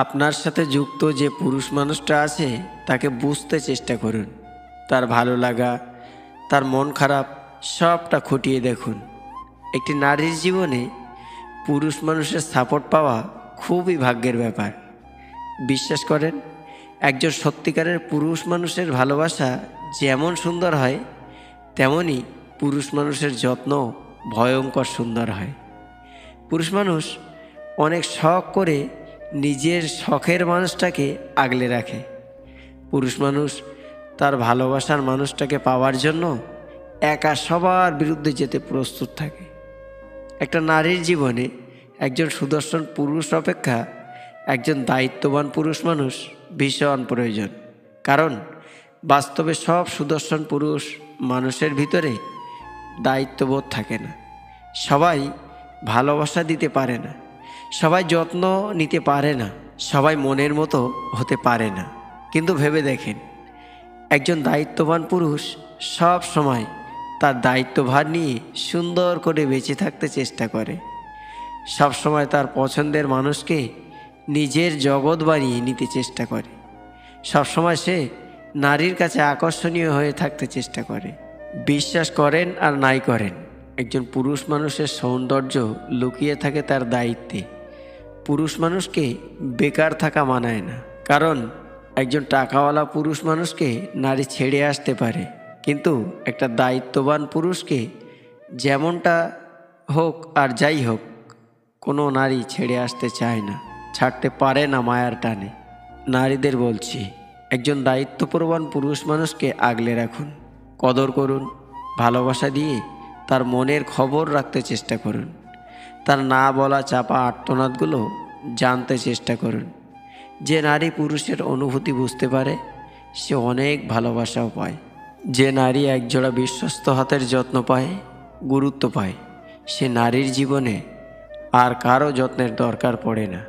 আপনার সাথে যুক্ত যে পুরুষ মানুষটা আছে তাকে বুঝতে চেষ্টা করুন। তার ভালো লাগা, তার মন খারাপ সবটা খুঁটিয়ে দেখুন। একটি নারীর জীবনে পুরুষ মানুষের সাপোর্ট পাওয়া খুবই ভাগ্যের ব্যাপার। বিশ্বাস করেন, একজন সত্যিকারের পুরুষ মানুষের ভালোবাসা যেমন সুন্দর হয়, তেমনই পুরুষ মানুষের যত্ন ভয়ঙ্কর সুন্দর হয়। পুরুষ মানুষ অনেক শখ করে নিজের শখের মানুষটাকে আগলে রাখে। পুরুষ মানুষ তার ভালোবাসার মানুষটাকে পাওয়ার জন্য একা সবার বিরুদ্ধে যেতে প্রস্তুত থাকে। একটা নারীর জীবনে একজন সুদর্শন পুরুষ অপেক্ষা একজন দায়িত্ববান পুরুষ মানুষ ভীষণ প্রয়োজন। কারণ বাস্তবে সব সুদর্শন পুরুষ মানুষের ভিতরে দায়িত্ববোধ থাকে না। সবাই ভালোবাসা দিতে পারে না, সবাই যত্ন নিতে পারে না, সবাই মনের মতো হতে পারে না। কিন্তু ভেবে দেখেন, একজন দায়িত্ববান পুরুষ সব সময় তার দায়িত্বভার নিয়ে সুন্দর করে বেঁচে থাকতে চেষ্টা করে। সব সময় তার পছন্দের মানুষকে নিজের জগৎ বানিয়ে নিতে চেষ্টা করে। সবসময় সে নারীর কাছে আকর্ষণীয় হয়ে থাকতে চেষ্টা করে। বিশ্বাস করেন আর নাই করেন, একজন পুরুষ মানুষের সৌন্দর্য লুকিয়ে থাকে তার দায়িত্বে। পুরুষ মানুষকে বেকার থাকা মানায় না। কারণ একজন টাকাওয়ালা পুরুষ মানুষকে নারী ছেড়ে আসতে পারে, কিন্তু একটা দায়িত্ববান পুরুষকে যেমনটা হোক আর যাই হোক কোনো নারী ছেড়ে আসতে চায় না, ছাড়তে পারে না মায়ার টানে। নারীদের বলছি, একজন দায়িত্বপ্রবান পুরুষ মানুষকে আগলে রাখুন, কদর করুন, ভালোবাসা দিয়ে তার মনের খবর রাখতে চেষ্টা করুন। তার না বলা চাপা আর্তনাদগুলো জানতে চেষ্টা করুন। যে নারী পুরুষের অনুভূতি বুঝতে পারে, সে অনেক ভালোবাসাও পায়। যে নারী একজোড়া বিশ্বস্ত হাতের যত্ন পায়, গুরুত্ব পায়, সে নারীর জীবনে আর কারো যত্নের দরকার পড়ে না।